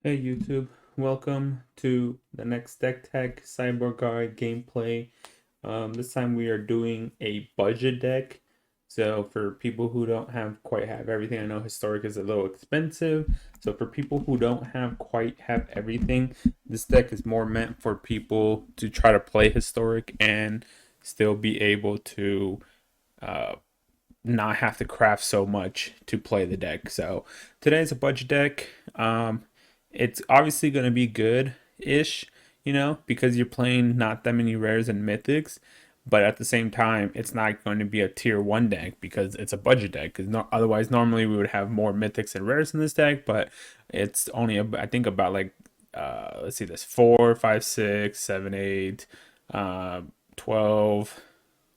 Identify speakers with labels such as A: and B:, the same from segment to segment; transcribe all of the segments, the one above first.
A: Hey YouTube, welcome to the next Deck Tech Sideboard Guide gameplay. This time we are doing a budget deck. So for people who don't quite have everything, I know Historic is a little expensive. So for people who don't quite have everything, this deck is more meant for people to try to play Historic and still be able to uh, not have to craft so much to play the deck. So today's a budget deck. It's obviously going to be good-ish, because you're playing not that many rares and mythics, but at the same time, it's not going to be a tier one deck because it's a budget deck. Because otherwise, normally we would have more mythics and rares in this deck, but it's only I think about like let's see, this 4, 5, 6, 7, 8, 12.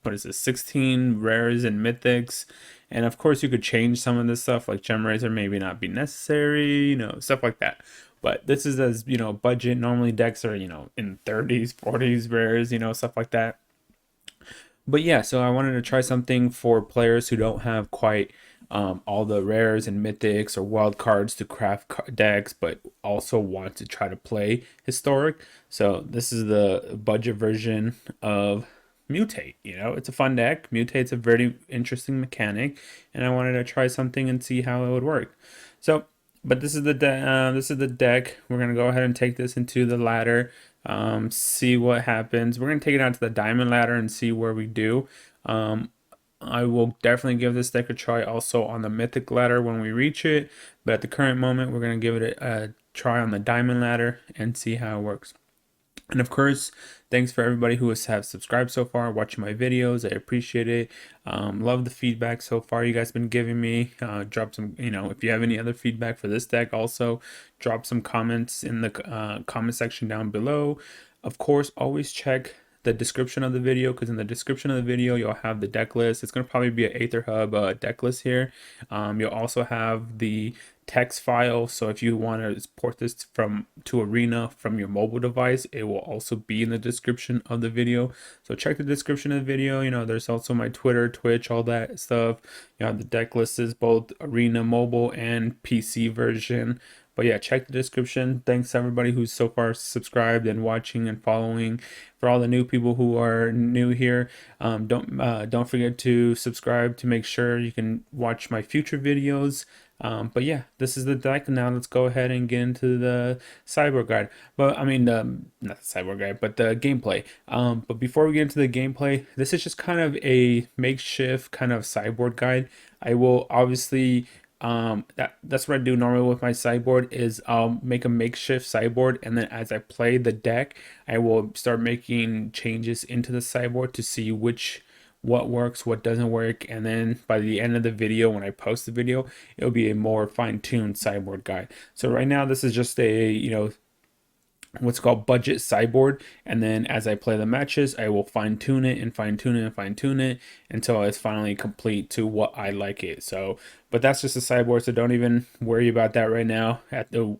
A: What is this? 16 rares and mythics. And of course, you could change some of this stuff, like Gemrazer maybe not be necessary, stuff like that. But this is as, budget. Normally decks are, in 30s, 40s rares, stuff like that. But yeah, so I wanted to try something for players who don't have quite all the rares and mythics or wild cards to craft decks, but also want to try to play historic. So this is the budget version of Mutate. It's a fun deck. Mutate's a very interesting mechanic, and I wanted to try something and see how it would work. So, but this is the deck. We're gonna go ahead and take this into the ladder, see what happens. We're gonna take it out to the diamond ladder and see where we do. I will definitely give this deck a try also on the mythic ladder when we reach it, but at the current moment, we're gonna give it a try on the diamond ladder and see how it works. And of course, thanks for everybody who have subscribed so far, watching my videos. I appreciate it. Love the feedback so far you guys been giving me. Drop some, if you have any other feedback for this deck, also drop some comments in the comment section down below. Of course, always check the description of the video, because in the description of the video you'll have the deck list. It's going to probably be an Aether Hub deck list here. You'll also have the text file, so if you want to port this to Arena from your mobile device, it will also be in the description of the video. So check the description of the video. There's also my Twitter, Twitch, all that stuff. The deck list is both Arena Mobile and PC version. But yeah, check the description. Thanks to everybody who's so far subscribed and watching and following. For all the new people who are new here, don't forget to subscribe to make sure you can watch my future videos. But yeah, this is the deck. Now let's go ahead and get into the cyborg guide. But I mean, not the cyborg guide, but the gameplay. But before we get into the gameplay, this is just kind of a makeshift kind of sideboard guide. I will obviously that's what I do normally with my sideboard is I'll make a makeshift sideboard, and then as I play the deck, I will start making changes into the sideboard to see what works, what doesn't work, and then by the end of the video, when I post the video, it'll be a more fine-tuned sideboard guide. So right now this is just a what's called budget sideboard, and then as I play the matches, I will fine-tune it and fine-tune it and fine-tune it until it's finally complete to what I like it. So but that's just a sideboard, so don't even worry about that right now.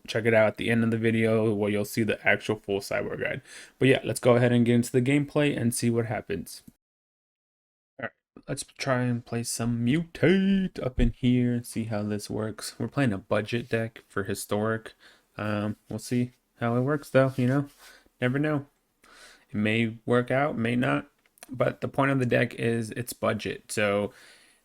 A: Check it out at the end of the video where you'll see the actual full sideboard guide. But yeah, let's go ahead and get into the gameplay and see what happens. All right, let's try and play some Mutate up in here and see how this works. We're playing a budget deck for Historic. We'll see how it works though, never know. It may work out, may not, but the point of the deck is it's budget. So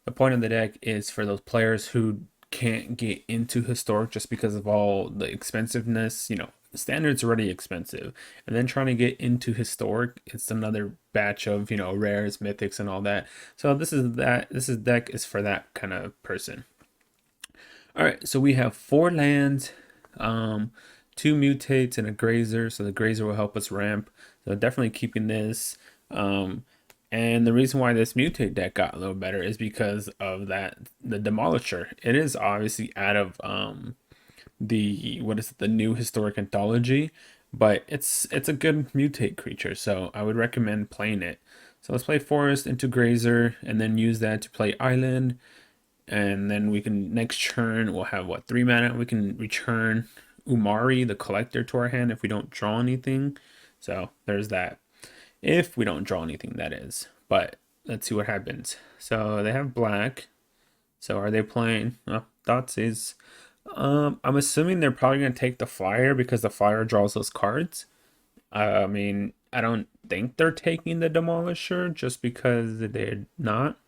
A: the point of the deck is for those players who can't get into Historic just because of all the expensiveness. The standard's already expensive, and then trying to get into Historic, it's another batch of rares, mythics, and all that. So this deck is for that kind of person. All right, so we have 4 lands, 2 mutates and a grazer. So the grazer will help us ramp. So definitely keeping this. And the reason why this mutate deck got a little better is because of the demolisher. It is obviously out of the new historic anthology, but it's a good mutate creature, so I would recommend playing it. So let's play forest into grazer and then use that to play island. And then we can next turn we'll have 3 mana. We can return Umori the collector to our hand if we don't draw anything. So there's that. If we don't draw anything, that is. But let's see what happens. So they have black. So are they playing? Oh, Dots is I'm assuming they're probably gonna take the flyer because the flyer draws those cards. I mean, I don't think they're taking the Demolisher just because they're not.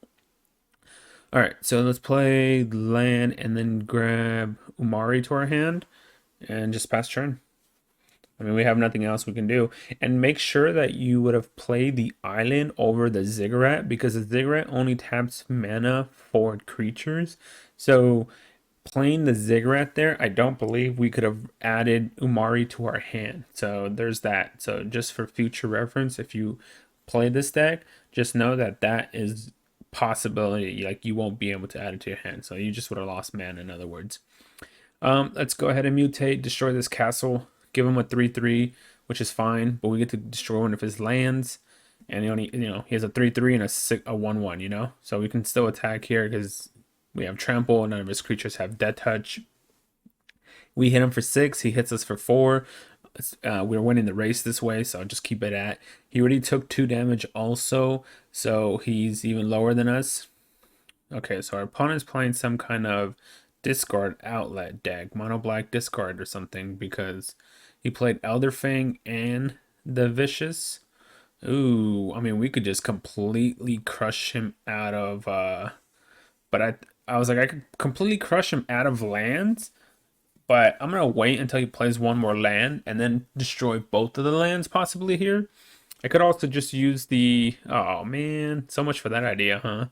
A: All right, so let's play land and then grab Umori to our hand and just pass turn. I mean, we have nothing else we can do. And make sure that you would have played the island over the Ziggurat because the Ziggurat only taps mana for creatures. So playing the Ziggurat there, I don't believe we could have added Umari to our hand. So there's that. So just for future reference, if you play this deck, just know that that is possibility. Like you won't be able to add it to your hand. So you just would have lost mana, in other words. Let's go ahead and mutate, destroy this castle, give him a 3/3, which is fine, but we get to destroy one of his lands. And he only, he has a 3/3 and a 1/1, so we can still attack here because we have trample. None of his creatures have death touch. We hit him for 6. He hits us for 4. We're winning the race this way, so I'll just keep it at. He already took 2 damage also, so he's even lower than us. Okay, so our opponent's playing some kind of discard outlet deck, mono black discard or something, because he played Elderfang and the Vicious. Ooh, I mean, we could just completely crush him out of but I was like, I could completely crush him out of lands, but I'm gonna wait until he plays one more land and then destroy both of the lands possibly here. I could also just use the, oh man, so much for that idea, huh?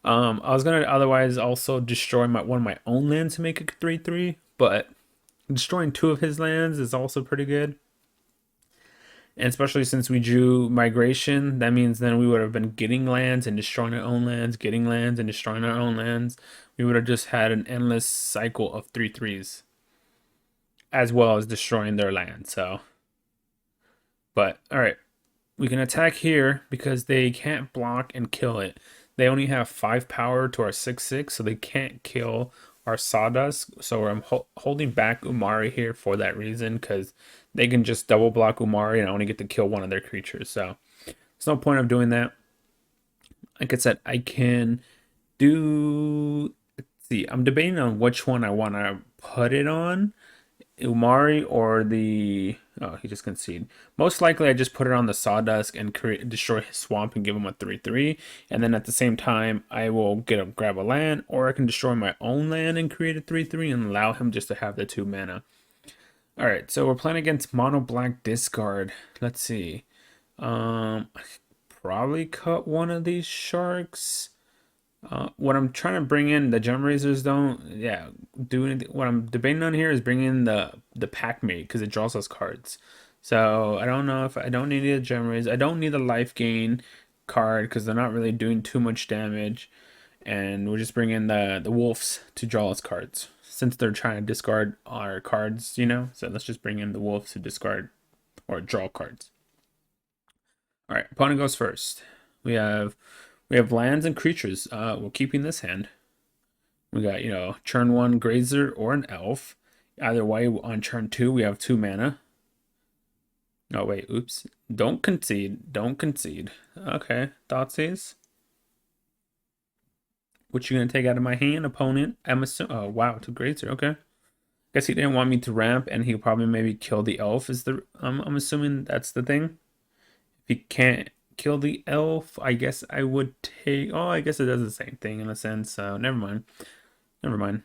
A: I was gonna otherwise also destroy one of my own lands to make it 3/3, but destroying 2 of his lands is also pretty good. And especially since we drew migration, that means then we would have been getting lands and destroying our own lands, getting lands and destroying our own lands. We would have just had an endless cycle of 3/3s, as well as destroying their land. So, but all right, we can attack here because they can't block and kill it. They only have 5 power to our 6/6, so they can't kill our Sawdust. So I'm holding back Umari here for that reason, because they can just double block Umari and I only get to kill one of their creatures. So there's no point of doing that. Like I said, I can do. Let's see, I'm debating on which one I want to put it on. Umari or the, oh, he just conceded. Most likely I just put it on the Sawdust and destroy his swamp and give him a 3/3, and then at the same time I will grab a land, or I can destroy my own land and create a 3/3 and allow him just to have the 2 mana. All right, so we're playing against mono black discard. Let's see. Probably cut one of these sharks. What I'm trying to bring in, the Gemrazers don't, do anything. What I'm debating on here is bringing in the pack mate because it draws us cards. So I don't know if I don't need the Gemrazers. I don't need the life gain card because they're not really doing too much damage, and we're just bringing the wolves to draw us cards since they're trying to discard our cards. So let's just bring in the wolves to discard or draw cards. All right, opponent goes first. We have lands and creatures. We're keeping this hand. We got, turn 1 Grazer or an elf. Either way, on turn 2, we have 2 mana. Oh, wait, oops. Don't concede. Don't concede. Okay, Thoughtseize. What you gonna take out of my hand, opponent? I'm assuming. Oh, wow, to Grazer. Okay. Guess he didn't want me to ramp, and he'll probably maybe kill the elf. I'm assuming that's the thing. If he can't kill the elf, I guess I would take. Oh, I guess it does the same thing in a sense. So never mind. Never mind.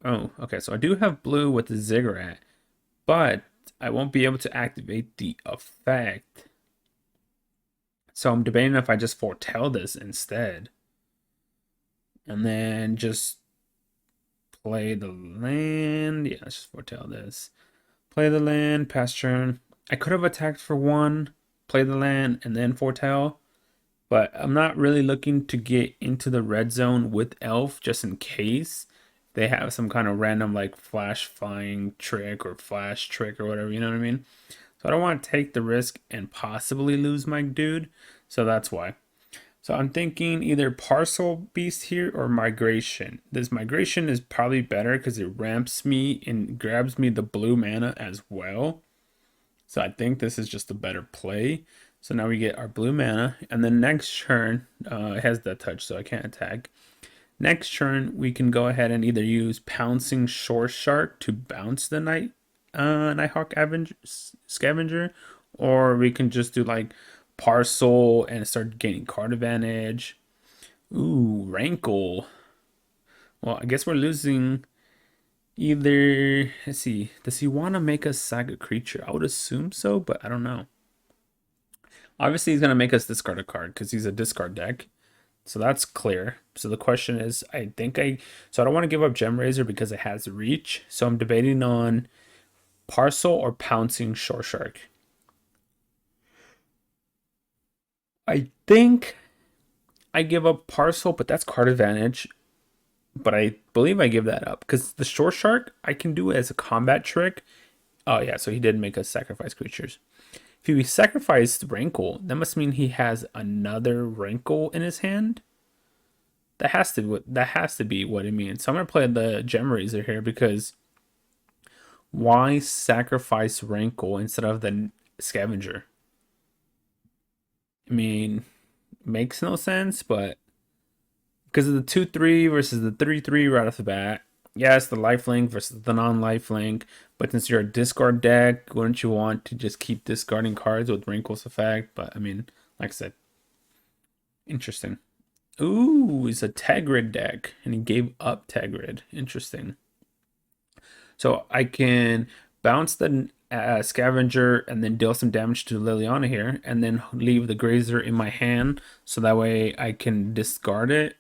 A: Oh, okay. So I do have blue with the Ziggurat, but I won't be able to activate the effect. So I'm debating if I just foretell this instead, and then just play the land. Yeah, let's just foretell this. Play the land, pass turn. I could have attacked for 1, play the land, and then foretell. But I'm not really looking to get into the red zone with elf just in case they have some kind of random like flash flying trick or flash trick or whatever, you know what I mean? So I don't want to take the risk and possibly lose my dude. So that's why. So I'm thinking either Parcelbeast here or Migration. This Migration is probably better because it ramps me and grabs me the blue mana as well. So I think this is just a better play. So now we get our blue mana, and then next turn, it has that touch, so I can't attack. Next turn, we can go ahead and either use Pouncing Shoreshark to bounce the Nighthawk Scavenger, or we can just do like Parcel and start gaining card advantage. Ooh, Rankle. Well, I guess we're losing either. Let's see. Does he want to make us sack a creature? I would assume so, but I don't know. Obviously, he's going to make us discard a card because he's a discard deck. So that's clear. So the question is, so I don't want to give up Gemrazer because it has reach. So I'm debating on Parcel or Pouncing Shoreshark. I think I give up Parcel, but that's card advantage. But I believe I give that up because the Shoreshark, I can do it as a combat trick. Oh yeah, so he did make us sacrifice creatures. If he sacrificed Rankle, that must mean he has another Rankle in his hand. That has to be what it means. So I'm gonna play the Gemrazer here because why sacrifice Rankle instead of the Scavenger? I mean, makes no sense, but because of the 2/3 versus the 3/3 right off the bat. Yes, the lifelink versus the non-lifelink, but since you're a discard deck, wouldn't you want to just keep discarding cards with Wrinkle's effect? But I mean, like I said, interesting. Ooh, it's a Tegrid deck, and he gave up Tegrid. Interesting. So I can bounce the Scavenger and then deal some damage to Liliana here, and then leave the Grazer in my hand, so that way I can discard it.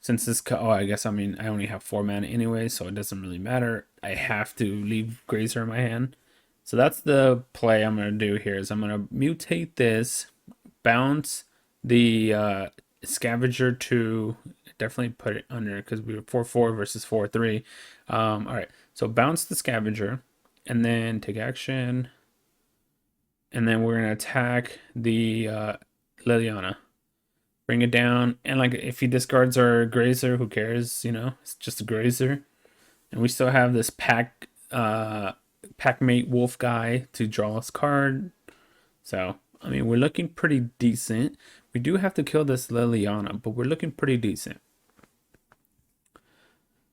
A: Since this, I guess, I mean, I only have 4 mana anyway, so it doesn't really matter. I have to leave Grazer in my hand. So that's the play I'm going to do here, is I'm going to mutate this, bounce the Scavenger to, definitely put it under, because we were 4/4 versus 4/3. All right, so bounce the Scavenger, and then take action, and then we're going to attack the Liliana. Bring it down, and like if he discards our Grazer, who cares? You know, it's just a Grazer, and we still have this Packmate Wolf guy to draw us card. So I mean, we're looking pretty decent. We do have to kill this Liliana, but we're looking pretty decent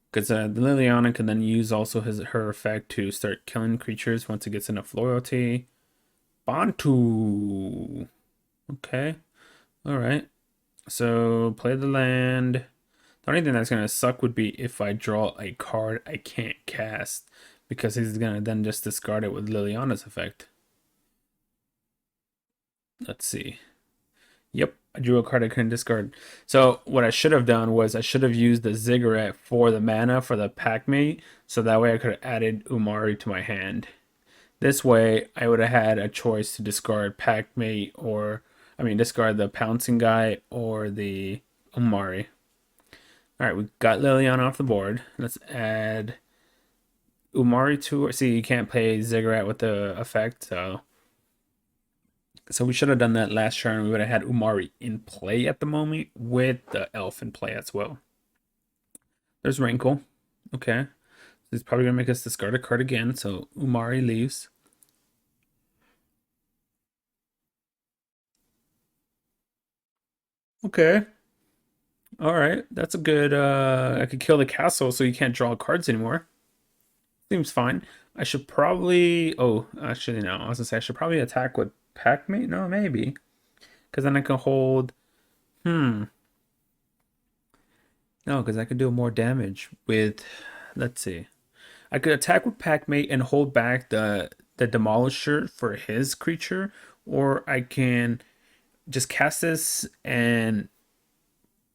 A: because the Liliana can then use also her effect to start killing creatures once it gets enough loyalty. Bantu. Okay, all right. So play the land. The only thing that's going to suck would be if I draw a card I can't cast, because he's going to then just discard it with Liliana's effect. Let's see. Yep, I drew a card I couldn't discard. So what I should have done was I should have used the Ziggurat for the mana for the Packmate, so that way I could have added Umori to my hand. This way I would have had a choice to discard Packmate, or discard the Pouncing guy or the Umori. All right, we got Liliana off the board. Let's add Umori to. See, you can't play Ziggurat with the effect, so we should have done that last turn. We would have had Umori in play at the moment with the elf in play as well. There's Rankle. Okay, he's probably gonna make us discard a card again. So Umori leaves. Okay. All right. That's a good, I could kill the castle so you can't draw cards anymore. Seems fine. I should probably, oh, actually no. I was gonna say I should probably attack with Packmate. No, maybe. Because then I can hold, no, because I could do more damage with, let's see. I could attack with Packmate and hold back the Demolisher for his creature, or I can just cast this and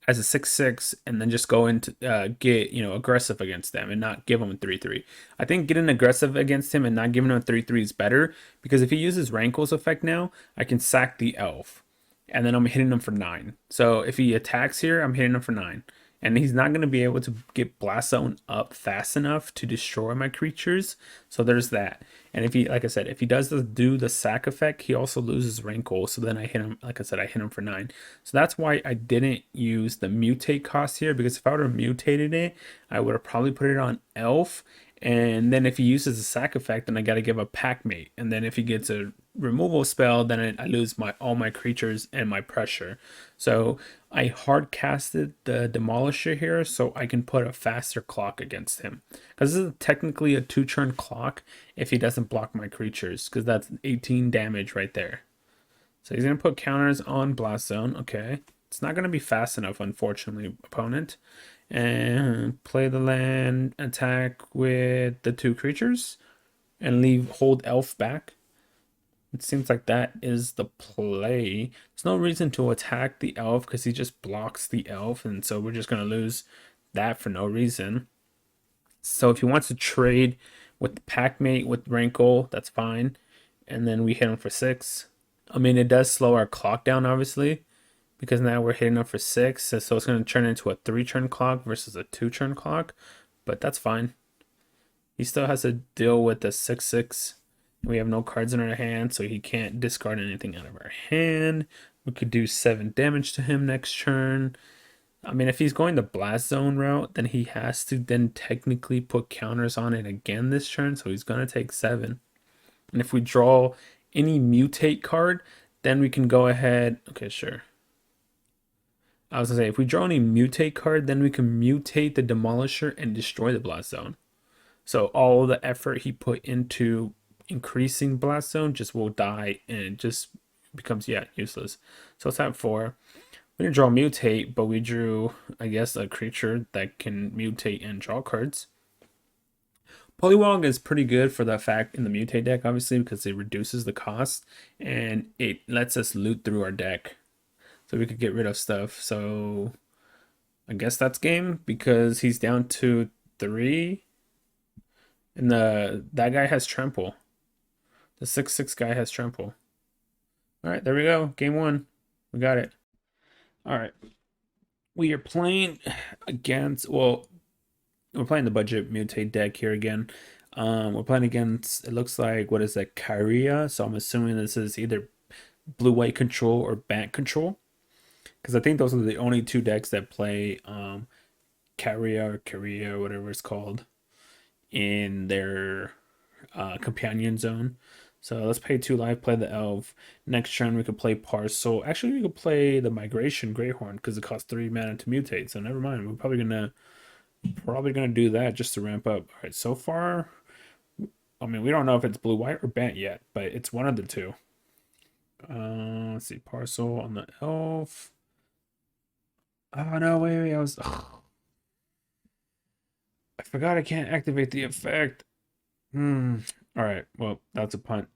A: as a 6/6 and then just go into get aggressive against them and not give them a 3/3. I think getting aggressive against him and not giving him a 3/3 is better, because if he uses Rankle's effect now, I can sack the elf and then I'm hitting him for 9. So if he attacks here, I'm hitting him for 9. And he's not going to be able to get Blast Zone up fast enough to destroy my creatures. So there's that. And if he, like I said, if he does do the sack effect, he also loses Rankle. So then I hit him, like I said, I hit him for 9. So that's why I didn't use the mutate cost here, because if I would have mutated it, I would have probably put it on Elf. And then if he uses a sack effect, then I got to give a Packmate. And then if he gets a removal spell, then I lose all my creatures and my pressure. So I hard casted the Demolisher here so I can put a faster clock against him. Because this is technically a 2-turn clock if he doesn't block my creatures, because that's 18 damage right there. So he's going to put counters on Blast Zone. Okay. It's not going to be fast enough, unfortunately, opponent. And play the land, attack with the 2 creatures, and hold Elf back. It seems like that is the play. There's no reason to attack the Elf because he just blocks the Elf, and so we're just going to lose that for no reason. So if he wants to trade with the Packmate with Rankle, that's fine. And then we hit him for 6. I mean, it does slow our clock down, obviously, because now we're hitting up for 6. So it's going to turn into a 3-turn clock versus a 2-turn clock, but that's fine. He still has to deal with the 6/6. We have no cards in our hand, so he can't discard anything out of our hand. We could do 7 damage to him next turn. I mean, if he's going the Blast Zone route, then he has to then technically put counters on it again this turn, so he's going to take 7. And if we draw any Mutate card, then we can go ahead. Okay, sure. I was going to say, if we draw any Mutate card, then we can mutate the Demolisher and destroy the Blast Zone. So all the effort he put into increasing Blast Zone just will die, and it just becomes, useless. So it's at 4. We didn't draw Mutate, but we drew, I guess, a creature that can mutate and draw cards. Pollywog is pretty good for the fact in the Mutate deck, obviously, because it reduces the cost, and it lets us loot through our deck. So we could get rid of stuff. So I guess that's game, because he's down to 3. And that guy has Trample. The 6/6 guy has Trample. Alright, there we go. Game 1. We got it. Alright. We are playing against, well, we're playing the budget Mutate deck here again. We're playing against, it looks like, what is that, Kyria? So I'm assuming this is either blue-white control or Bant control. Because I think those are the only 2 decks that play Kyria, whatever it's called, in their companion zone. So let's pay 2 life, play the Elf. Next turn we could play Parcel. Actually, we could play the Migratory Greathorn because it costs 3 mana to mutate. So never mind. We're probably gonna do that just to ramp up. All right. So far, I mean, we don't know if it's blue, white, or Bant yet, but it's one of the 2. Let's see. Parcel on the Elf. Oh no! Wait. I forgot I can't activate the effect. Alright, well, that's a punt.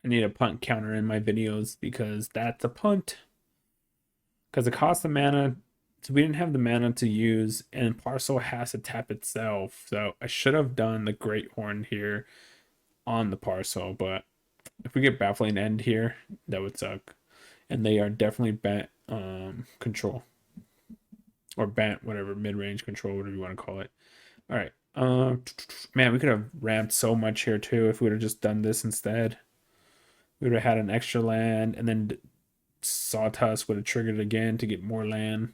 A: I need a punt counter in my videos because that's a punt. Because it costs the mana, so we didn't have the mana to use, and Parcel has to tap itself. So I should have done the Greathorn here on the Parcel, but if we get Baffling End here, that would suck. And they are definitely Bant control. Or Bant, whatever, mid-range control, whatever you want to call it. Alright. Man, we could have ramped so much here too if we would have just done this instead. We would have had an extra land, and then Sawtusk would have triggered again to get more land.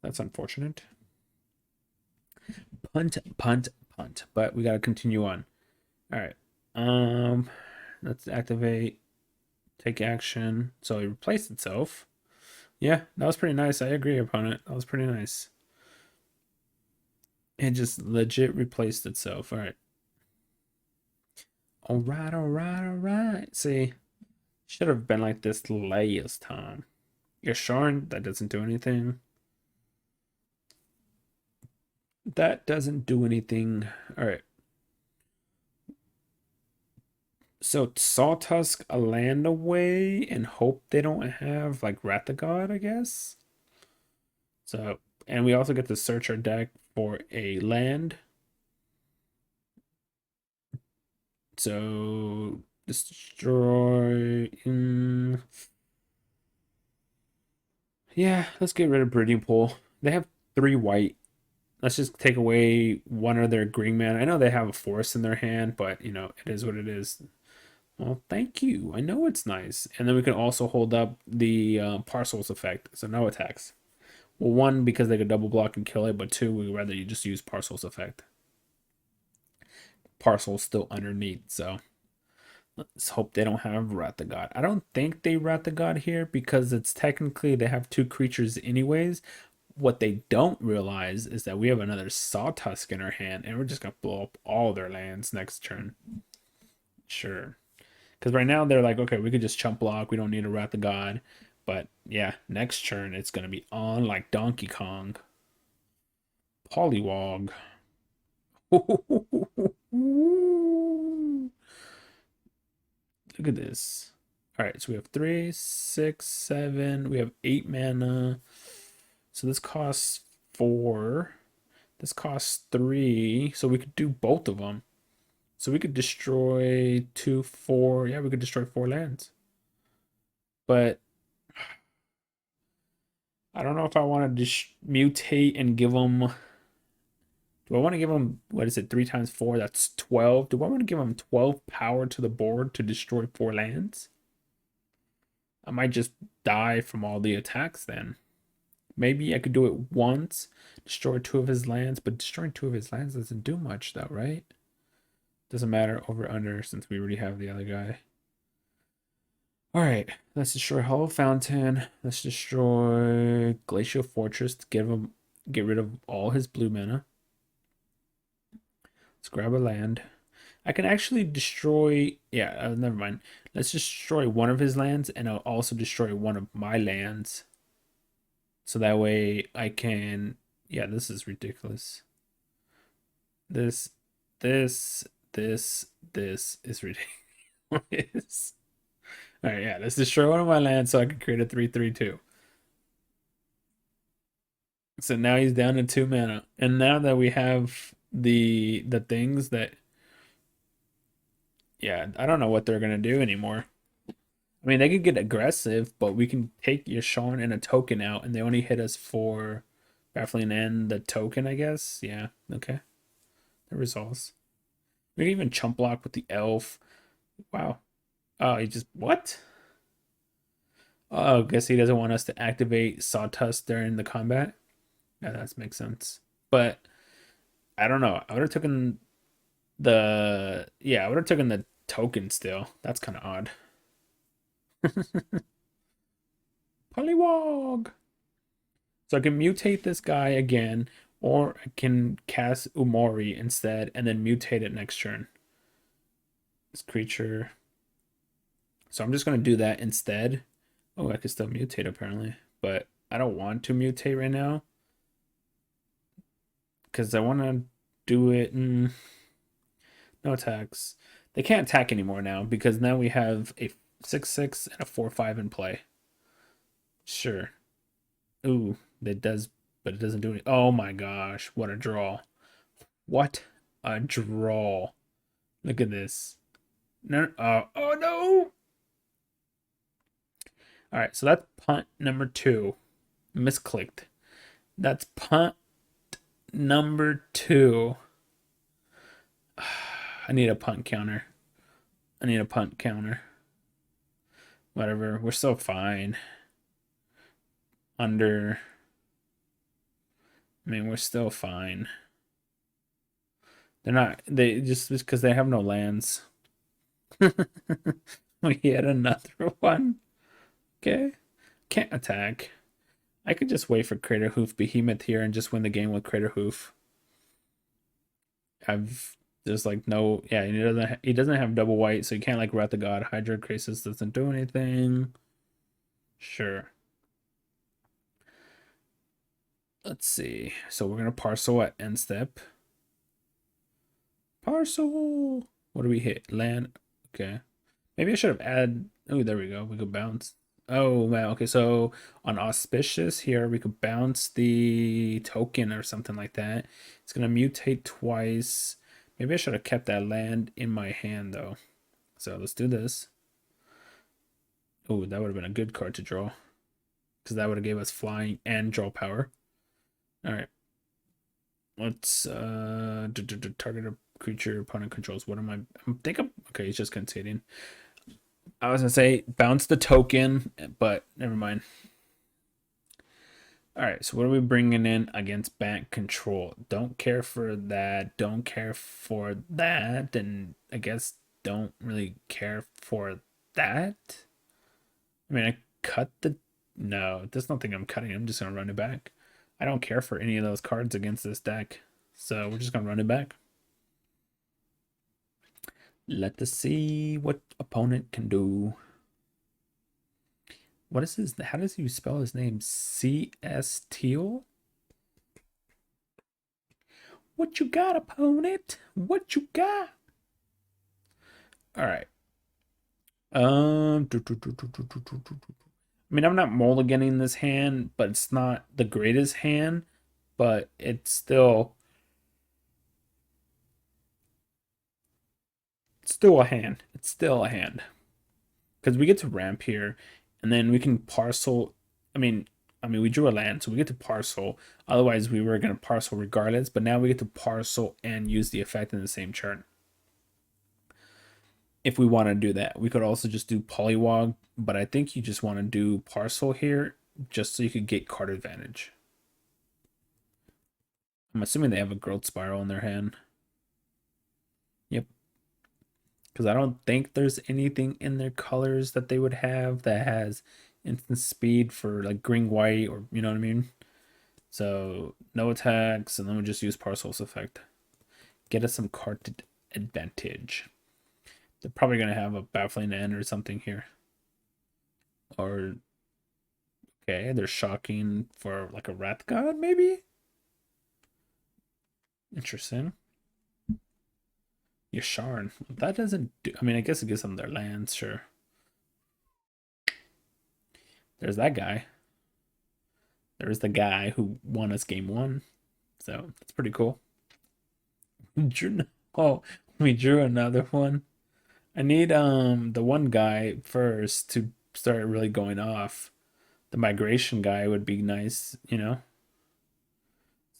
A: That's unfortunate. Punt. But we gotta continue on. Alright. Let's activate. Take action. So it replaced itself. Yeah, that was pretty nice. I agree, opponent. That was pretty nice. It just legit replaced itself. All right. All right. See, should have been like this last time. You're Sharn, that doesn't do anything. That doesn't do anything. All right. So Sawtusk a land away and hope they don't have like Wrath the God, I guess. So, and we also get to search our deck for a land. So destroy. Yeah, let's get rid of Breeding Pool. They have 3 white. Let's just take away one of their green mana. I know they have a forest in their hand, but you know, it is what it is. Well, thank you. I know it's nice. And then we can also hold up the Parcel's effect. So no attacks. Well, 1, because they could double block and kill it, but 2, we'd rather you just use Parcel's effect. Parcel's still underneath, so Let's hope they don't have Wrath the God. I don't think they Wrath the God here because it's technically they have 2 creatures anyways. What they don't realize is that we have another Sawtusk in our hand and we're just going to blow up all their lands next turn. Sure. Because right now they're like, okay, we could just chump block. We don't need a Wrath the God. But yeah, next turn it's going to be on like Donkey Kong. Pollywog. Look at this. All right, so we have 3, 6, 7. We have 8 mana. So this costs 4. This costs 3. So we could do both of them. So we could destroy 2, 4. Yeah, we could destroy 4 lands. But I don't know if I want to mutate and give them. Do I want to give them, what is it, 3 times 4? That's 12. Do I want to give them 12 power to the board to destroy 4 lands? I might just die from all the attacks then. Maybe I could do it once, destroy 2 of his lands, but destroying 2 of his lands doesn't do much though, right? Doesn't matter, over under, since we already have the other guy. Alright, let's destroy Hollow Fountain. Let's destroy Glacial Fortress to get rid of all his blue mana. Let's grab a land. I can actually destroy, yeah, never mind. Let's destroy one of his lands, and I'll also destroy one of my lands. So that way I can, yeah, this is ridiculous. This is ridiculous. All right, yeah, let's destroy one of my lands so I can create a 3/3/2. So now he's down to 2 mana. And now that we have the things that, yeah, I don't know what they're gonna do anymore. I mean, they could get aggressive, but we can take Yasharn and a token out, and they only hit us for baffling and the token, I guess. Yeah, okay. That resolves. We can even chump block with the elf. Wow. Oh, he just, what? Oh, I guess he doesn't want us to activate Sawtusk during the combat. Yeah, that makes sense. But I don't know. I would have taken the token still. That's kind of odd. Pollywog. So I can mutate this guy again, or I can cast Umori instead and then mutate it next turn. This creature. So I'm just going to do that instead. Oh, I can still mutate apparently, but I don't want to mutate right now because I want to do it. No attacks. They can't attack anymore now because now we have a 6/6 and a 4/5 in play. Sure. Ooh, that does, but it doesn't do any. Oh my gosh, what a draw. What a draw. Look at this. No, oh no. All right, so that's punt number 2. Misclicked. That's punt number 2. I need a punt counter. Whatever, we're still fine. Under. I mean, we're still fine. They're not, they just because they have no lands. We had another one. Okay. Can't attack. I could just wait for Crater Hoof Behemoth here and just win the game with Crater Hoof. There's like no, yeah, he doesn't have double white, so you can't like Wrath the God. Hydra Crisis doesn't do anything. Sure. Let's see. So we're gonna parcel at end step. Parcel. What do we hit? Land. Okay. Maybe I should have added. Oh, there we go. We could bounce. Oh man. Okay, so on Auspicious here, we could bounce the token or something like that. It's gonna mutate twice. Maybe I should have kept that land in my hand though. So let's do this. Oh, that would have been a good card to draw, because that would have gave us flying and draw power. All right. Let's target a creature opponent controls. What am I? Okay. He's just conceding. I was gonna say bounce the token, but never mind. All right. So what are we bringing in against Bant control? Don't care for that. Don't care for that. And I guess don't really care for that. I mean, I cut the... No, there's nothing I'm cutting. I'm just going to run it back. I don't care for any of those cards against this deck. So we're just going to run it back. Let us see what opponent can do. What is his... How does he spell his name? C.S. Teal? What you got, opponent? What you got? All right. I mean, I'm not mulliganing this hand, but it's not the greatest hand, but it's still a hand. It's still a hand. Because we get to ramp here, and then we can parcel. I mean, we drew a land, so we get to parcel. Otherwise, we were going to parcel regardless, but now we get to parcel and use the effect in the same turn. If we want to do that, we could also just do Pollywog, but I think you just want to do parcel here just so you could get card advantage. I'm assuming they have a growth spiral in their hand. Yep. Because I don't think there's anything in their colors that they would have that has instant speed for like green white, or you know what I mean. So no attacks, and then we'll just use parcel's effect. Get us some card advantage. They're probably going to have a baffling end or something here. Or, okay, they're shocking for like a Wrath God, maybe? Interesting. Yasharn. That doesn't do... I mean, I guess it gives them their lands, sure. There's that guy. There's the guy who won us game 1. So, that's pretty cool. Oh, we drew another one. I need the one guy first to start really going off. The migration guy would be nice, you know.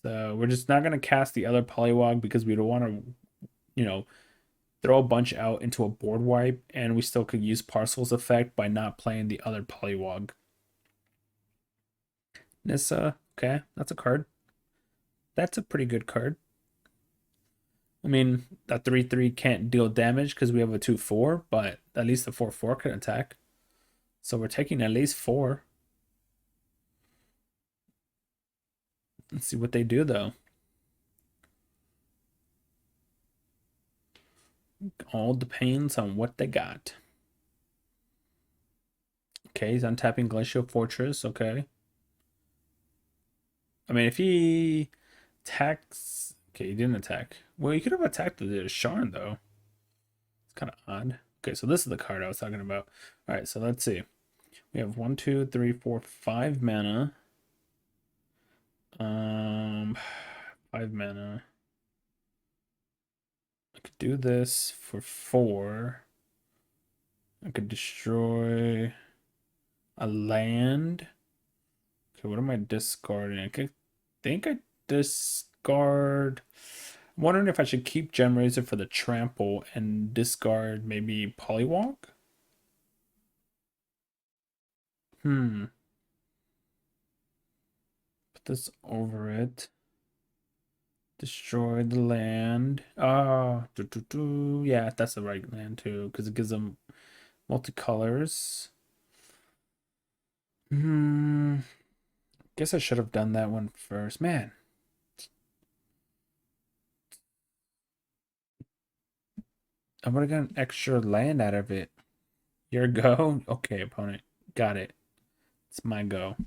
A: So we're just not gonna cast the other Pollywog because we don't want to, you know, throw a bunch out into a board wipe, and we still could use Parcel's effect by not playing the other Pollywog. Nissa, okay, that's a card. That's a pretty good card. I mean, that 3/3 can't deal damage because we have a 2/4, but at least the 4/4 can attack. So we're taking at least 4. Let's see what they do, though. All depends on what they got. Okay, he's untapping Glacial Fortress, okay. I mean, if he attacks... Okay, he didn't attack. Well, he could have attacked the Sharn, though. It's kind of odd. Okay, so this is the card I was talking about. All right, so let's see. We have 1, 2, 3, 4, 5 mana. 5 mana. I could do this for 4. I could destroy a land. Okay, what am I discarding? I think I discard... I'm wondering if I should keep Gemrazer for the trample and discard maybe Pollywog? Put this over it. Destroy the land. Yeah, that's the right land too, because it gives them multicolors. Guess I should have done that one first. Man. I would have got an extra land out of it. Your go? Okay, opponent. Got it. It's my go.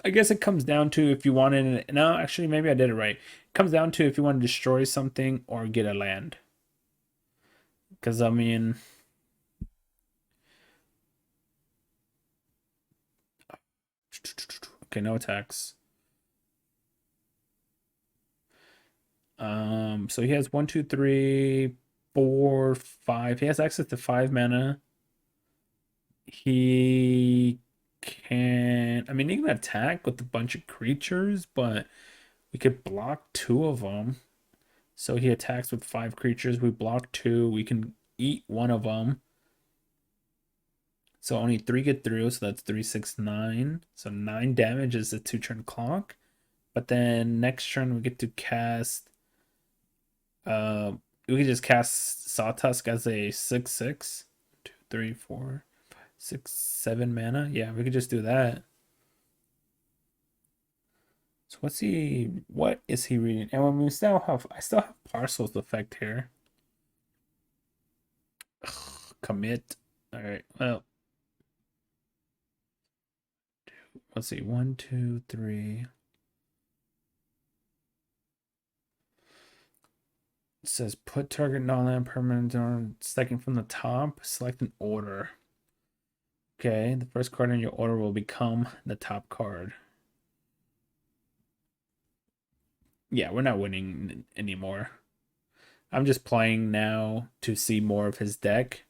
A: I guess it comes down to if you wanted... No, actually, maybe I did it right. It comes down to if you want to destroy something or get a land. Because, I mean... Okay, no attacks. So he has 1, 2, 3, 4, 5. He has access to 5 mana. He can... I mean, he can attack with a bunch of creatures, but we could block 2 of them. So he attacks with 5 creatures. We block 2. We can eat 1 of them. So only 3 get through, so that's 3, 6, 9. So 9 damage is a 2-turn clock. But then next turn we get to cast We could just cast Sawtusk as a 6/6. 2, 3, 4, 5, 6, 7 mana. Yeah, we could just do that. So what is he reading? And when I still have Parcel's effect here. Ugh, commit. All right. Well, let's see. 1, 2, 3. It says put target non-land permanent on second from the top. Select an order. Okay, the first card in your order will become the top card. Yeah, we're not winning anymore. I'm just playing now to see more of his deck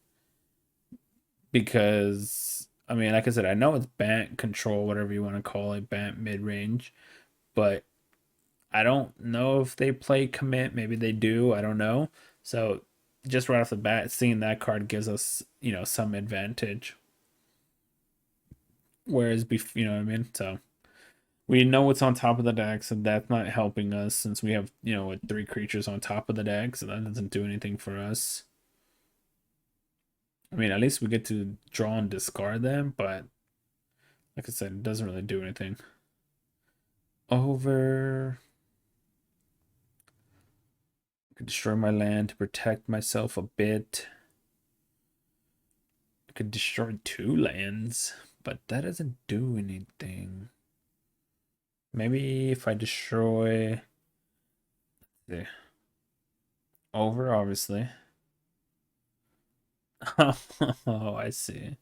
A: because, I mean, like I said, I know it's Bant control, whatever you want to call it, Bant mid range, but I don't know if they play commit. Maybe they do. I don't know. So just right off the bat, seeing that card gives us, some advantage. Whereas, you know what I mean? So we know what's on top of the deck, so that's not helping us since we have, 3 creatures on top of the deck, so that doesn't do anything for us. I mean, at least we get to draw and discard them, but like I said, it doesn't really do anything. Over. I could destroy my land to protect myself a bit. I could destroy 2 lands, but that doesn't do anything. Maybe if I destroy the over, obviously. Oh, I see.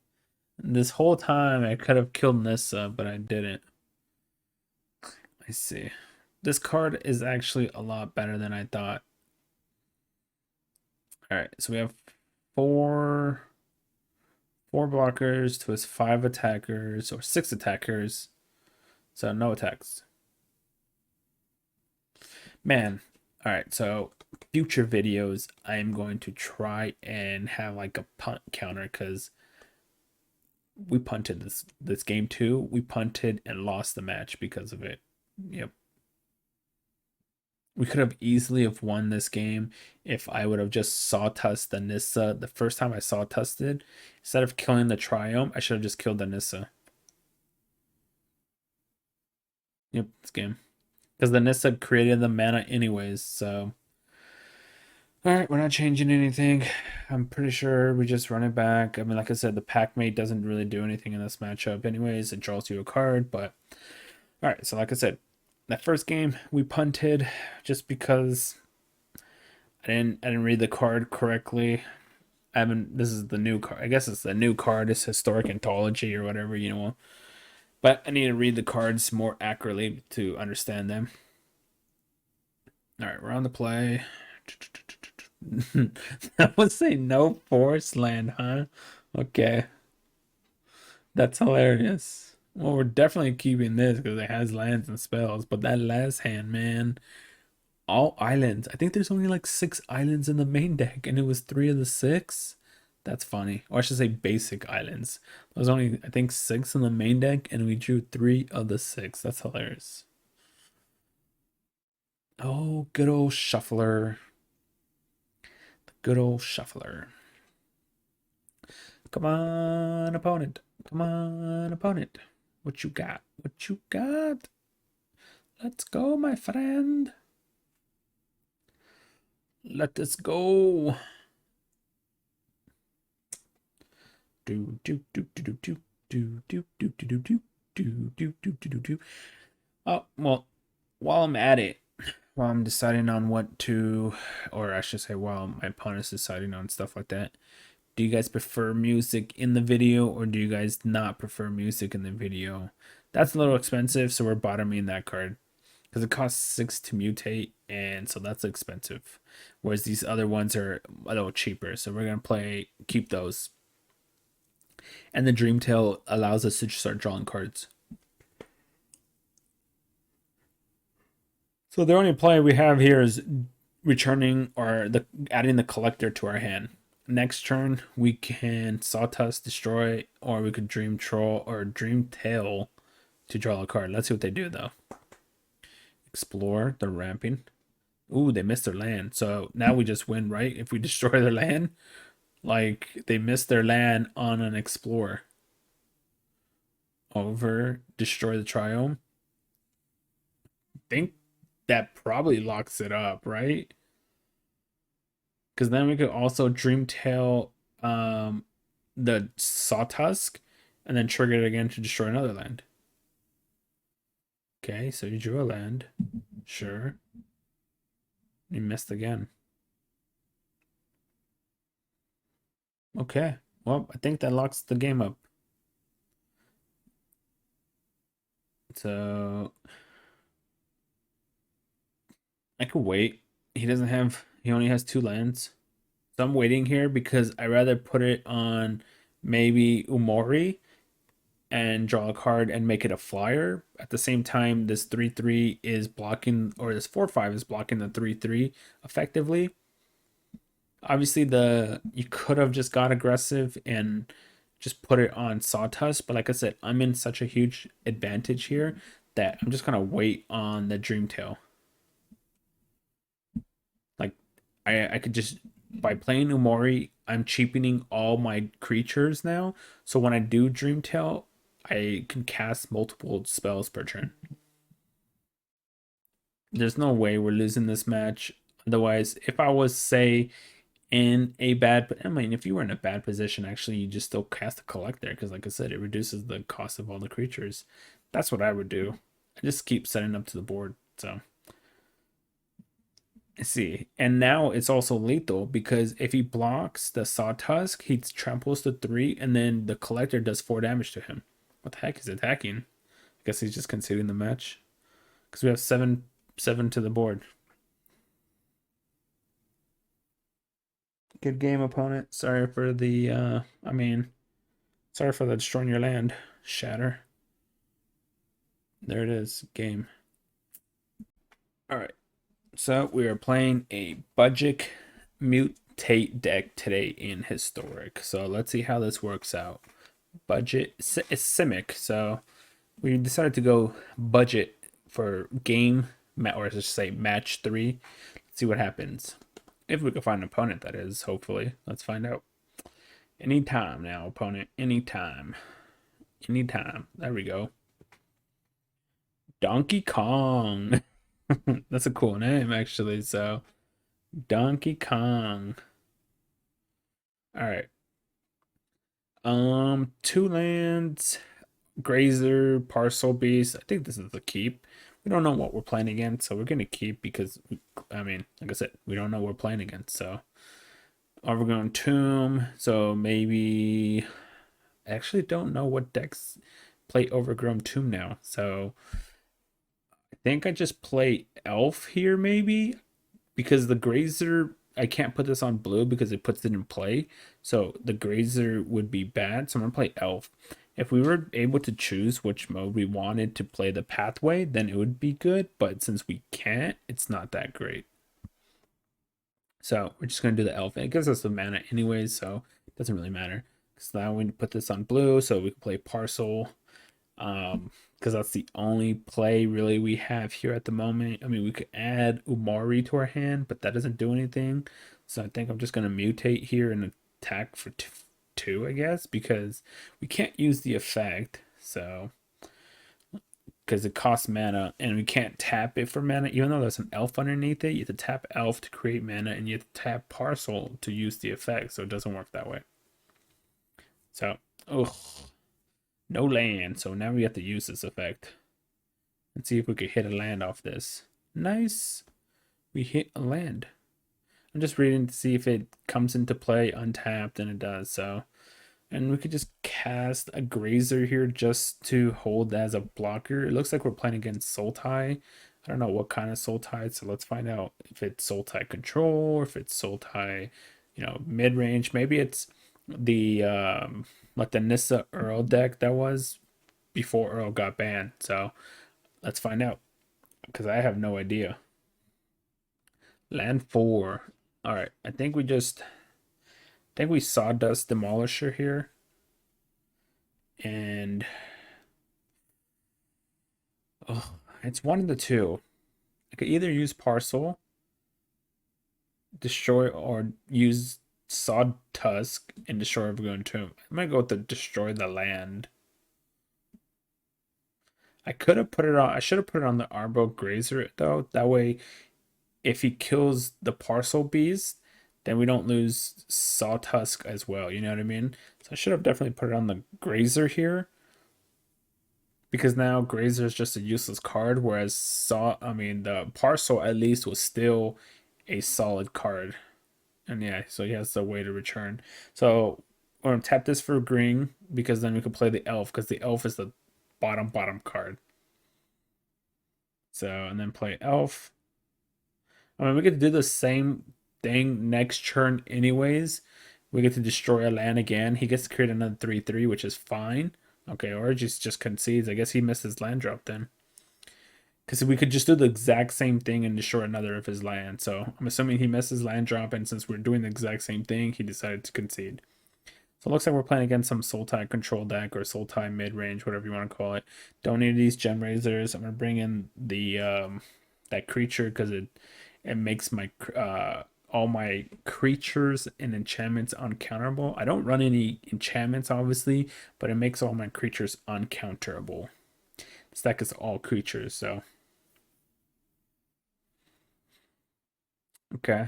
A: This whole time I could have killed Nissa, but I didn't. I see. This card is actually a lot better than I thought. Alright, so we have four blockers to his 5 attackers, or 6 attackers. So no attacks. Man, alright, so future videos I'm going to try and have like a punt counter because we punted this game too. We punted and lost the match because of it. Yep. We could have easily have won this game if I would have just sawtussed the Nissa. The first time I sawtussed it, instead of killing the Triumph, I should have just killed the Nissa. Yep, this game. Because the Nissa created the mana anyways, so. Alright, we're not changing anything. I'm pretty sure we just run it back. I mean, like I said, the Packmate doesn't really do anything in this matchup anyways. It draws you a card, but... Alright, so like I said, that first game we punted just because I didn't read the card correctly. This is the new card. I guess it's the new card. It's Historic Anthology or whatever, But I need to read the cards more accurately to understand them. Alright, we're on the play. That would say no forest land, huh? Okay. That's hilarious. Well, we're definitely keeping this because it has lands and spells. But that last hand, man, all islands. I think there's only like 6 islands in the main deck, and it was 3 of the 6. That's funny. Or I should say basic islands. There's only, I think, 6 in the main deck, and we drew 3 of the 6. That's hilarious. Oh, good old shuffler. The good old shuffler. Come on, opponent. Come on, opponent. What you got? What you got? Let's go, my friend. Let us go. Do do do do do do do do do do do do do do do do do. Oh, well, while I'm at it, while I'm deciding on what to, or I should say while my opponent's deciding on stuff like that, do you guys prefer music in the video or do you guys not prefer music in the video? That's a little expensive, so we're bottoming that card because it costs 6 to mutate, and so that's expensive. Whereas these other ones are a little cheaper, so we're gonna keep those. And the Dreamtail allows us to start drawing cards. So the only play we have here is returning or adding the collector to our hand. Next turn we can Sawtusk, destroy, or we could Dream Troll or Dreamtail to draw a card. Let's see what they do though. Explore the ramping. Ooh, they missed their land. So now we just win, right? If we destroy their land. Like, they missed their land on an Explorer. Over, destroy the Triome. Think that probably locks it up, right? Because then we could also Dreamtail the Sawtusk and then trigger it again to destroy another land. Okay, so you drew a land. Sure. You missed again. Okay. Well, I think that locks the game up. So I could wait. He only has 2 lands. So I'm waiting here because I rather put it on maybe Umori and draw a card and make it a flyer. At the same time, this 3/3 is blocking, or this 4/5 is blocking the 3/3 effectively. Obviously, you could have just got aggressive and just put it on Sawtusk, but like I said, I'm in such a huge advantage here that I'm just gonna wait on the Dreamtail. Like, I could just, by playing Umori, I'm cheapening all my creatures now. So when I do Dreamtail, I can cast multiple spells per turn. There's no way we're losing this match. Otherwise, if I was, say, in a bad, I mean, if you were in a bad position, actually, you just still cast a collector because, like I said, it reduces the cost of all the creatures. That's what I would do. I just keep setting up to the board. So, see, and now it's also lethal because if he blocks the Sawtusk, he tramples to 3, and then the collector does 4 damage to him. What the heck is attacking? I guess he's just conceding the match because we have 7 to the board. Good game, opponent. Sorry for the sorry for the destroying your land. Shatter. There it is. Game. Alright. So we are playing a Budget Mutate deck today in Historic. So let's see how this works out. Budget. It's Simic. So we decided to go budget for game, or just say match 3. Let's see what happens. If we can find an opponent, that is, hopefully. Let's find out. Anytime now, opponent. Anytime. Anytime. There we go. Donkey Kong. That's a cool name, actually. So, Donkey Kong. All right. 2 lands. Grazer, Parcelbeast. I think this is the keep. We don't know what we're playing against, so we're gonna keep because I mean, like I said, we don't know what we're playing against. So, Overgrown Tomb. So maybe I actually don't know what decks play Overgrown Tomb now. So I think I just play Elf here, maybe because the Grazer, I can't put this on blue because it puts it in play. So the Grazer would be bad. So I'm gonna play Elf. If we were able to choose which mode we wanted to play the pathway, then it would be good. But since we can't, it's not that great. So we're just gonna do the Elf. It gives us the mana anyways, so it doesn't really matter. So now we put this on blue so we can play Parcel. Because that's the only play really we have here at the moment. I mean, we could add Umori to our hand, but that doesn't do anything. So I think I'm just gonna mutate here and attack for 2, I guess, because we can't use the effect. So because it costs mana and we can't tap it for mana, even though there's an elf underneath it. You have to tap elf to create mana, and you have to tap parcel to use the effect, so it doesn't work that way. So, ugh, no land. So now we have to use this effect. Let's see if we could hit a land off this. Nice. We hit a land. I'm just reading to see if it comes into play untapped, and it does. So, and we could just cast a Grazer here just to hold as a blocker. It looks like we're playing against Sultai. I don't know what kind of Sultai, so let's find out if it's Sultai control or if it's Sultai, mid-range. Maybe it's the like the Nissa Earl deck that was before Earl got banned. So let's find out because I have no idea. Land 4. All right, I think we Sawdust Demolisher here. And it's one of the two. I could either use Parcel destroy or use Sawed Tusk and destroy Evergreen Tomb. I might go with the destroy the land. I could have put it on. I should have put it on the Arboreal Grazer though. That way, if he kills the Parcelbeast, then we don't lose Sawtusk as well. You know what I mean? So I should have definitely put it on the Grazer here, because now Grazer is just a useless card, whereas the Parcel at least was still a solid card. And yeah, so he has the way to return. So we're gonna tap this for green, because then we can play the elf, because the elf is the bottom card. So, and then play elf. I mean, we get to do the same thing next turn anyways. We get to destroy a land again. He gets to create another 3/3, which is fine. Okay, or just concedes. I guess he missed his land drop then. Because we could just do the exact same thing and destroy another of his land. So I'm assuming he missed his land drop, and since we're doing the exact same thing, he decided to concede. So it looks like we're playing against some Sultai control deck, or Sultai mid-range, whatever you want to call it. Don't need these Gemrazers. I'm going to bring in the that creature, because it makes my all my creatures and enchantments uncounterable. I don't run any enchantments, obviously, but it makes all my creatures uncounterable. This deck is all creatures, so. Okay,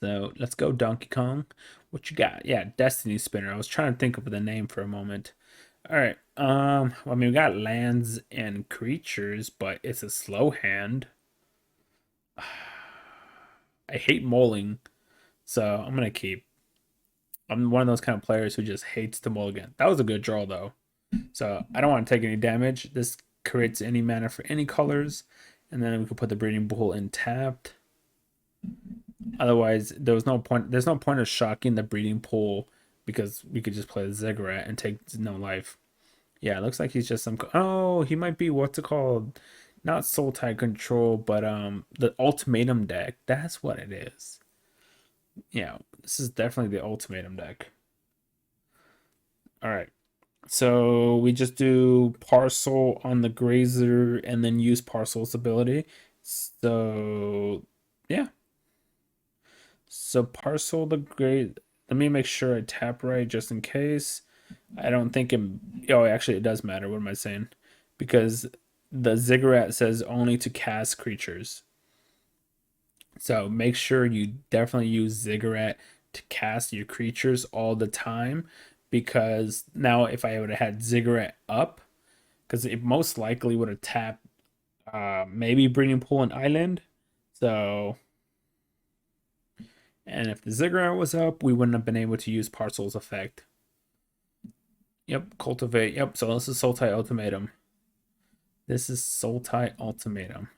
A: so let's go Donkey Kong. What you got? Yeah, Destiny Spinner. I was trying to think of the name for a moment. All right. I mean, we got lands and creatures, but it's a slow hand. I hate mulling, so I'm gonna keep. I'm one of those kind of players who just hates to mulligan. That was a good draw though, so I don't want to take any damage. This creates any mana for any colors, and then we could put the breeding pool in tapped. Otherwise, there's no point of shocking the breeding pool, because we could just play the Ziggurat and take no life. Yeah, it looks like he's just some. Oh, he might be what's it called? Not Sultai control, but the Ultimatum deck. That's what it is. Yeah, this is definitely the Ultimatum deck. All right. So we just do Parcel on the Grazer and then use Parcel's ability. So yeah. So Parcel the Great. Let me make sure I tap right just in case. I don't think it. Oh, actually, it does matter. What am I saying? Because the Ziggurat says only to cast creatures. So make sure you definitely use Ziggurat to cast your creatures all the time. Because now, if I would have had Ziggurat up, because it most likely would have tapped maybe Breeding Pool and Island. So, and if the Ziggurat was up, we wouldn't have been able to use Parcel's effect. Yep, cultivate. Yep, so this is Sultai Ultimatum. This is Sultai Ultimatum.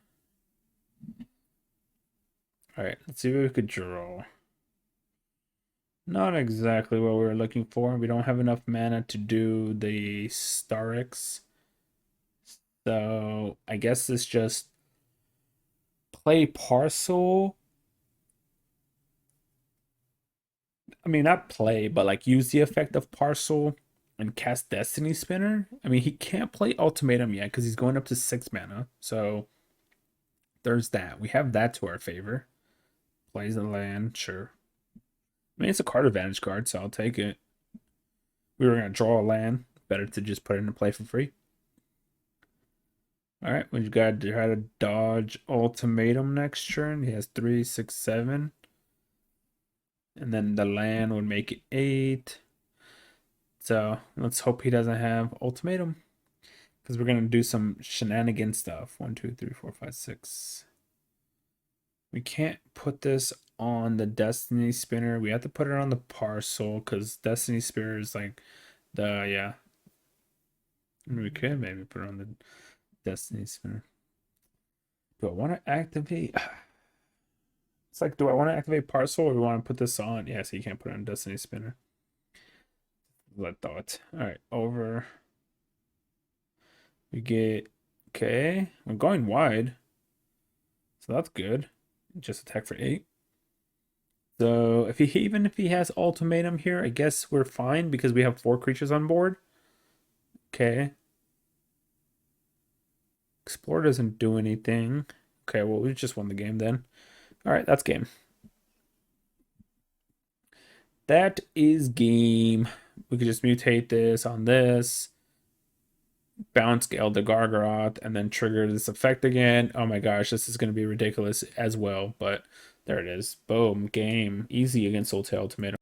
A: Alright, let's see what we could draw. Not exactly what we were looking for. We don't have enough mana to do the Starrix. So I guess it's just play Parcel. I mean, not play, but like use the effect of Parcel and cast Destiny Spinner. I mean, he can't play Ultimatum yet because he's going up to 6 mana. So there's that. We have that to our favor. Plays the land, sure. I mean, it's a card advantage card, so I'll take it. We were going to draw a land. Better to just put it into play for free. All right, we've got to try to dodge Ultimatum next turn. He has 3, 6, 7. And then the land would make it 8. So let's hope he doesn't have Ultimatum, because we're going to do some shenanigan stuff. 1, 2, 3, 4, 5, 6. We can't put this on the Destiny Spinner. We have to put it on the Parcel, because Destiny Spinner is like the, yeah. We could maybe put it on the Destiny Spinner. Do I want to activate? It's like, do I want to activate Parcel, or do we want to put this on? Yeah, so you can't put it on Destiny Spinner. I thought. All right, over. We get, okay. We're going wide, so that's good. Just attack for 8. So even if he has Ultimatum here, I guess we're fine because we have 4 creatures on board. Okay. Explore doesn't do anything. Okay, well, we just won the game then. All right, that's game. that is game. We could just mutate this on this, bounce Elder Gargaroth, and then trigger this effect again. Oh my gosh, this is going to be ridiculous as well, but there it is. Boom, game. Easy against Sultai Ultimatum.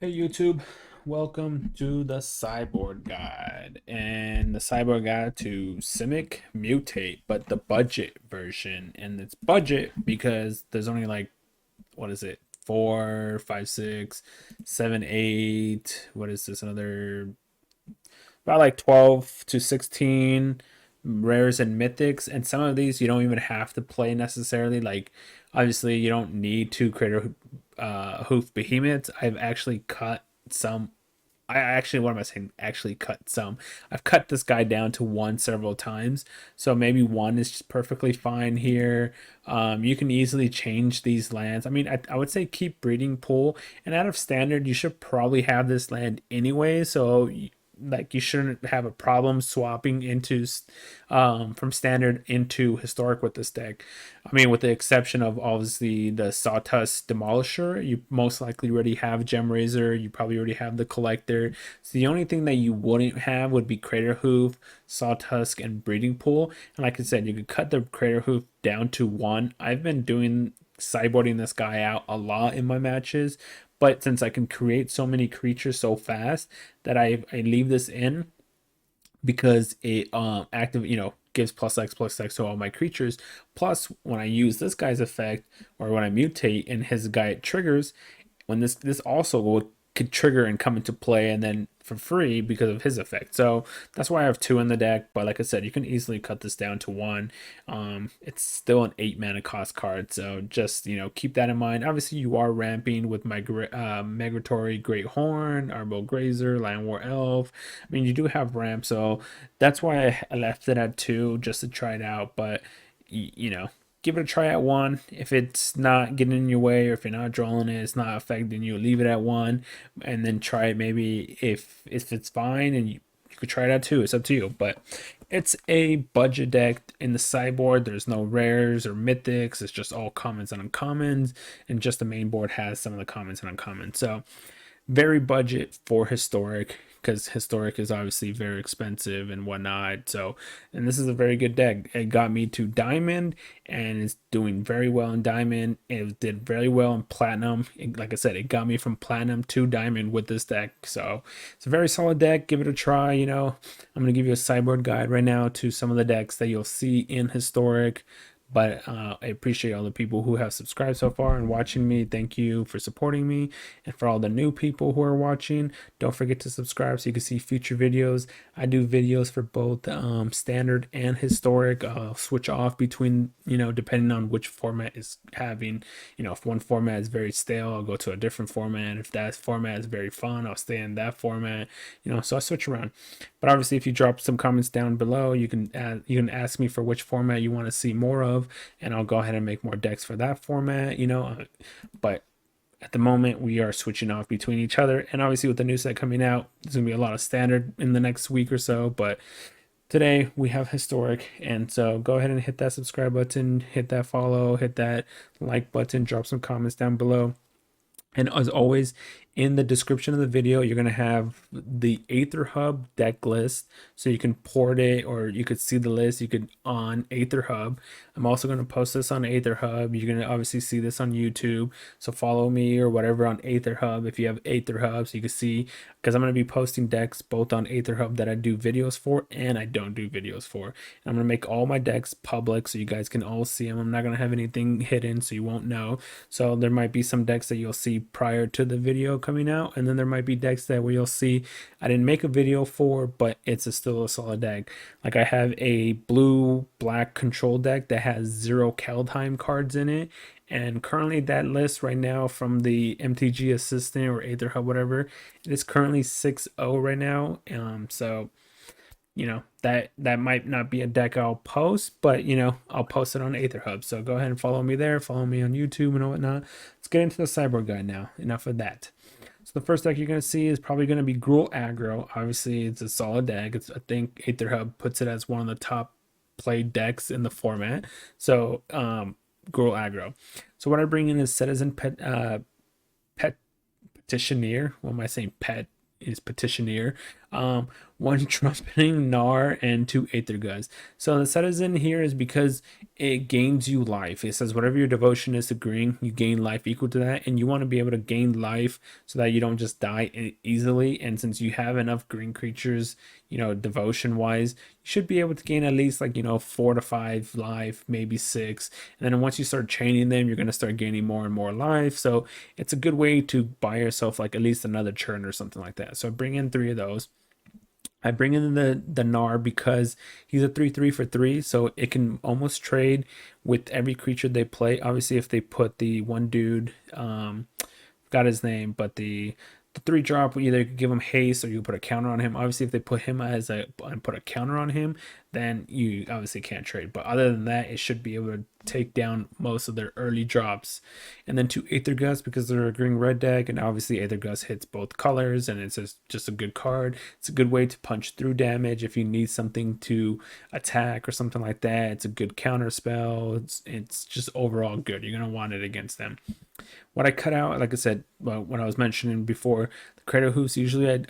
A: Hey YouTube, welcome to the Sideboard Guide. And the Sideboard Guide to Simic Mutate, but the budget version. And it's budget because there's only like, what is it? 4, 5, 6, 7, 8. What is this? Another about like 12 to 16 rares and mythics, and some of these you don't even have to play necessarily. Like obviously you don't need to create a hoof behemoths. I've actually cut some. I actually, what am I saying? Actually cut some. I've cut this guy down to 1 several times, so maybe 1 is just perfectly fine here. You can easily change these lands. I mean, I would say keep breeding pool, and out of standard you should probably have this land anyway, so like you shouldn't have a problem swapping into from standard into historic with this deck. I mean, with the exception of obviously the Sawtusk Demolisher, you most likely already have Gemrazer. You probably already have the Collector. So the only thing that you wouldn't have would be Crater Hoof, Sawtusk, and Breeding Pool. And like I said, you could cut the Crater Hoof down to 1. I've been doing sideboarding this guy out a lot in my matches, but since I can create so many creatures so fast that I leave this in because it gives +X to all my creatures. Plus when I use this guy's effect, or when I mutate and his guy triggers, when this also could trigger and come into play, and then for free because of his effect. So that's why I have 2 in the deck. But like I said, you can easily cut this down to 1. It's still an 8 mana cost card, so just keep that in mind. Obviously you are ramping with my Migratory Greathorn, Arboreal Grazer, Llanowar Elves. I mean, you do have ramp, so that's why I left it at 2 just to try it out. But give it a try at 1. If it's not getting in your way, or if you're not drawing it, it's not affecting you, leave it at 1, and then try it maybe if it's fine, and you could try it out 2. It's up to you. But it's a budget deck in the sideboard. There's no rares or mythics. It's just all commons and uncommons, and just the main board has some of the commons and uncommons. So very budget for historic, because historic is obviously very expensive and whatnot. So, and this is a very good deck. It got me to diamond, and it's doing very well in diamond. It did very well in platinum. Like I said, it got me from platinum to diamond with this deck. So it's a very solid deck. Give it a try. I'm going to give you a sideboard guide right now to some of the decks that you'll see in historic. But I appreciate all the people who have subscribed so far and watching me. Thank you for supporting me. And for all the new people who are watching, don't forget to subscribe so you can see future videos. I do videos for both standard and historic. I'll switch off between, depending on which format is having. If one format is very stale, I'll go to a different format. If that format is very fun, I'll stay in that format. So I switch around. But obviously, if you drop some comments down below, you can ask me for which format you want to see more of, and I'll go ahead and make more decks for that format. But at the moment we are switching off between each other, and obviously with the new set coming out, there's gonna be a lot of standard in the next week or so. But today we have historic, and so go ahead and hit that subscribe button, hit that follow, hit that like button, drop some comments down below. And as always, in the description of the video, you're going to have the Aether Hub deck list. So you can port it, or you could see the list. You could on Aether Hub. I'm also going to post this on Aether Hub. You're going to obviously see this on YouTube. So follow me or whatever on Aether Hub if you have Aether Hub, so you can see, because I'm going to be posting decks both on Aether Hub that I do videos for and I don't do videos for. And I'm going to make all my decks public so you guys can all see them. I'm not going to have anything hidden so you won't know. So there might be some decks that you'll see prior to the video coming out, and then there might be decks that where you'll see I didn't make a video for, but it's still a solid deck. Like I have a blue black control deck that has 0 Kaldheim cards in it, and currently that list right now from the MTG Assistant or Aether Hub, whatever, it is currently 6-0 right now. So that might not be a deck I'll post, but I'll post it on Aether Hub. So go ahead and follow me there, follow me on YouTube and whatnot. Let's get into the sideboard guide now. Enough of that. So the first deck you're going to see is probably going to be Gruul Aggro. Obviously it's a solid deck. I think Aether Hub puts it as one of the top played decks in the format. So Gruul Aggro. So what I bring in is Citizen petitioneer. What am I saying? Pet is petitioneer. One trumpeting Gnar and two Aether Gusts. So the set is in here is because it gains you life. It says whatever your devotion is to green, you gain life equal to that, and you want to be able to gain life so that you don't just die easily. And since you have enough green creatures, devotion wise, you should be able to gain at least 4 to 5 life, maybe 6. And then once you start chaining them, you're going to start gaining more and more life. So it's a good way to buy yourself at least another churn or something like that. So I bring in 3 of those. I bring in the Gnar because he's a 3/3 for 3, so it can almost trade with every creature they play. Obviously, if they put the one dude, got his name, but the 3-drop, either you could give him haste or you put a counter on him. Obviously, if they put him and put a counter on him, then you obviously can't trade. But other than that, it should be able to take down most of their early drops. And then 2 Aether Gusts because they're a green red deck, and obviously Aether Gust hits both colors, and it's just a good card. It's a good way to punch through damage if you need something to attack or something like that. It's a good counter spell. It's just overall good. You're gonna want it against them. What I cut out, like I said, when I was mentioning before, the Crater Hoops, usually I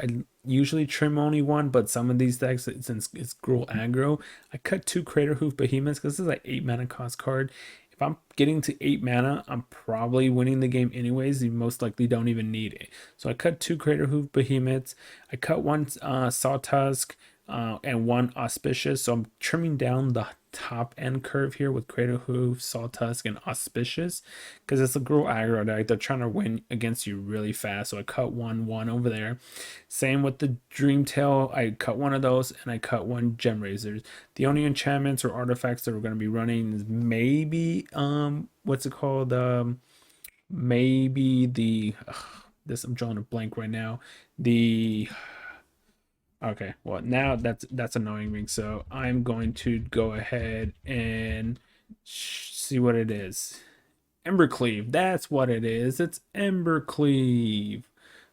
A: usually trim only one, but some of these decks, since it's Gruul aggro, I cut 2 Crater Hoof Behemoths because this is 8 mana cost card. If I'm getting to 8 mana, I'm probably winning the game anyways. You most likely don't even need it. So I cut 2 Crater Hoof Behemoths. I cut 1 Sawtusk and 1 Auspicious. So I'm trimming down the top end curve here with Crater Hoof, Sawtusk, and Auspicious because it's a Gruul aggro deck. They're trying to win against you really fast. So I cut 1 over there. Same with the Dreamtail. I cut 1 of those and I cut 1 Gemrazers. The only enchantments or artifacts that we're going to be running is maybe what's it called? Maybe the this, I'm drawing a blank right now. Okay, well now that's annoying me. So I'm going to go ahead and see what it is. Embercleave, that's what it is. It's Embercleave.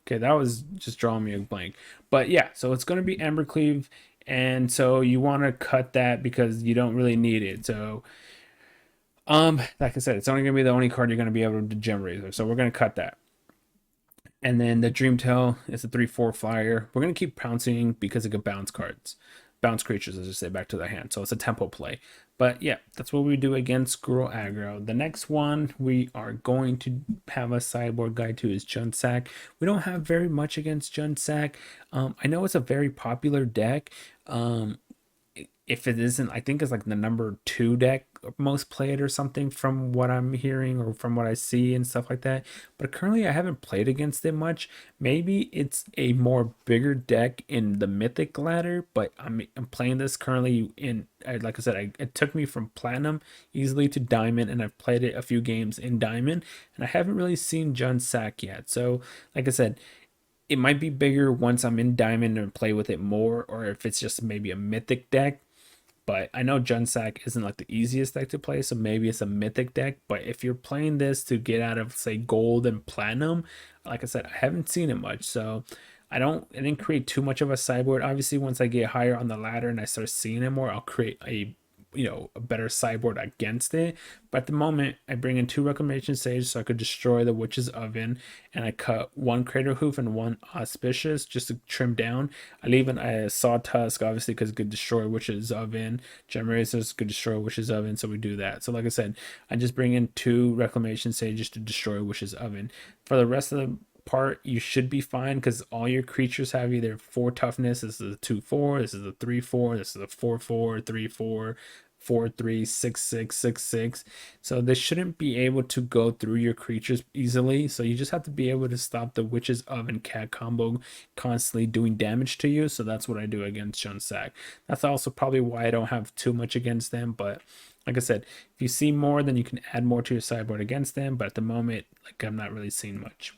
A: Okay, that was just drawing me a blank. But yeah, so it's going to be Embercleave, and so you want to cut that because you don't really need it. So like I said, it's only going to be the only card you're going to be able to Gemrazer. So we're going to cut that. And then the Dreamtail is a 3/4 flyer. We're going to keep pouncing because it can bounce cards. Bounce creatures, as I say, back to the hand. So it's a tempo play. But yeah, that's what we do against Gruul aggro. The next one we are going to have a sideboard guide to is Junsack. We don't have very much against Junsack. I know it's a very popular deck. If it isn't, I think it's the number 2 deck most played or something from what I'm hearing or from what I see and stuff like that. But currently I haven't played against it much. Maybe it's a more bigger deck in the Mythic ladder, but I'm playing this currently in, like I said, it took me from Platinum easily to Diamond, and I've played it a few games in Diamond, and I haven't really seen Junsack yet. So like I said, it might be bigger once I'm in Diamond and play with it more, or if it's just maybe a Mythic deck. But I know Junsack isn't the easiest deck to play, so maybe it's a Mythic deck. But if you're playing this to get out of, say, Gold and Platinum, like I said, I haven't seen it much. So I didn't create too much of a sideboard. Obviously, once I get higher on the ladder and I start seeing it more, I'll create a better sideboard against it. But at the moment, I bring in 2 Reclamation Sage so I could destroy the Witch's Oven, and I cut 1 Crater Hoof and 1 Auspicious just to trim down. I leave a Sawtusk, obviously, because it could destroy Witch's Oven. Gemrazers could destroy Witch's Oven, so we do that. So like I said, I just bring in 2 Reclamation Sages to destroy Witch's Oven. For the rest of the part, you should be fine because all your creatures have either 4 toughness. This is a 2/4, this is a 3/4, this is a 4/4, 3/4, 4/3, 6/6, 6/6. So they shouldn't be able to go through your creatures easily. So you just have to be able to stop the Witch's Oven Cat combo constantly doing damage to you. So that's what I do against Junsack. That's also probably why I don't have too much against them. But like I said, if you see more, then you can add more to your sideboard against them. But at the moment, I'm not really seeing much.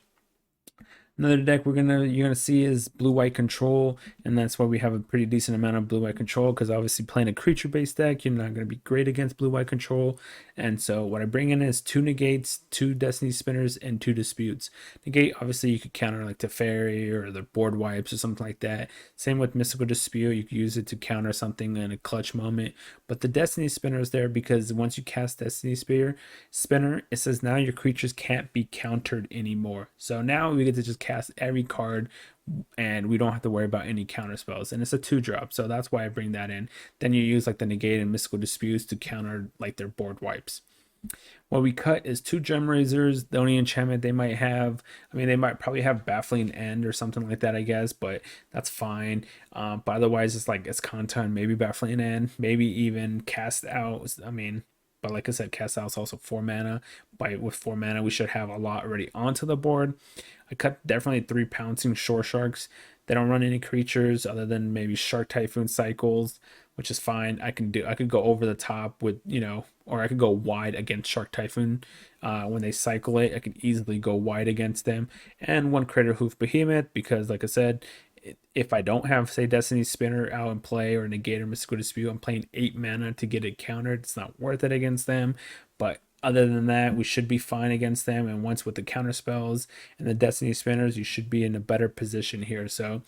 A: Another deck you're gonna see is blue-white control, and that's why we have a pretty decent amount of blue-white control, because obviously playing a creature-based deck, you're not gonna be great against blue-white control. And so what I bring in is 2 negates, 2 destiny spinners, and 2 disputes. Negate, obviously you could counter Teferi or the board wipes or something like that. Same with mystical dispute, you could use it to counter something in a clutch moment. But the destiny spinner is there because once you cast destiny spinner, it says now your creatures can't be countered anymore. So now we get to just cast cast every card, and we don't have to worry about any counter spells. And it's a 2-drop, so that's why I bring that in. Then you use like the negate and mystical disputes to counter like their board wipes. What we cut is 2 Gemrazers. The only enchantment they might have, I mean, they might probably have Baffling End or something like that, I guess, but that's fine. But otherwise, it's like it's content, maybe Baffling End, maybe even Cast Out. I mean, but like I said, Cast Out is also 4 mana. With 4 mana, we should have a lot already onto the board. I cut definitely 3 Pouncing Shoresharks. They don't run any creatures other than maybe Shark Typhoon cycles, which is fine. I could go over the top with, or I could go wide against Shark Typhoon. When they cycle it, I can easily go wide against them. And 1 Crater Hoof Behemoth, because like I said, if I don't have, say, Destiny Spinner out in play or Negate or Mystical Dispute, I'm playing 8 mana to get it countered. It's not worth it against them. But other than that, we should be fine against them. And once with the counter spells and the Destiny Spinners, you should be in a better position here. So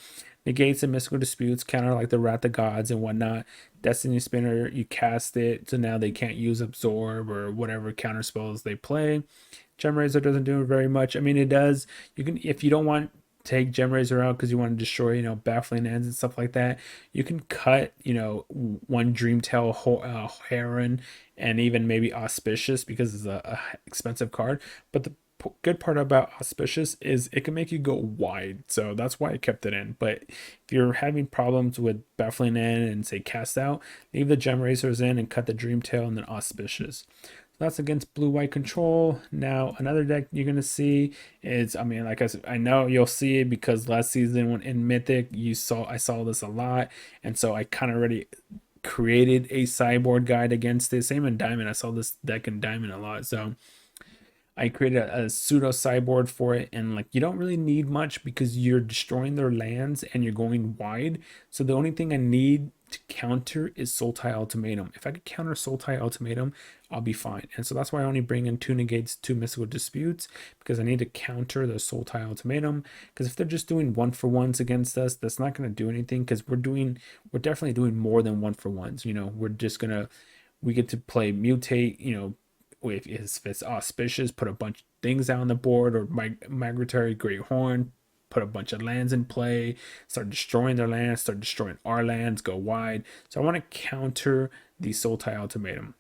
A: Negates and Mystical Disputes counter like the Wrath of Gods and whatnot. Destiny Spinner, you cast it, so now they can't use Absorb or whatever counter spells they play. Gemrazer doesn't do very much. I mean, it does. You can, if you don't want take Gemrazer out because you want to destroy, Baffling Ends and stuff like that, you can cut, 1 Dreamtail Heron and even maybe Auspicious because it's a expensive card. But the good part about Auspicious is it can make you go wide, so that's why I kept it in. But if you're having problems with Baffling End and say Cast Out, leave the Gemrazers in and cut the Dreamtail and then Auspicious. That's against blue-white control. Now, another deck you're going to see is, I mean, like I said, I know you'll see it because last season when in Mythic, I saw this a lot. And so I kind of already created a sideboard guide against it. Same in Diamond. I saw this deck in Diamond a lot. So I created a pseudo sideboard for it, and like you don't really need much because you're destroying their lands and you're going wide. So the only thing I need to counter is Sultai Ultimatum. If I could counter Sultai Ultimatum, I'll be fine. And so that's why I only bring in 2 negates, 2 mystical disputes, because I need to counter the Sultai Ultimatum. Because if they're just doing 1-for-1s against us, that's not going to do anything. Because we're definitely doing more than 1-for-1s. We get to play mutate. If it's auspicious, put a bunch of things out on the board, or Migratory Greathorn, put a bunch of lands in play, start destroying their lands, start destroying our lands, go wide. So I want to counter the Sultai Ultimatum.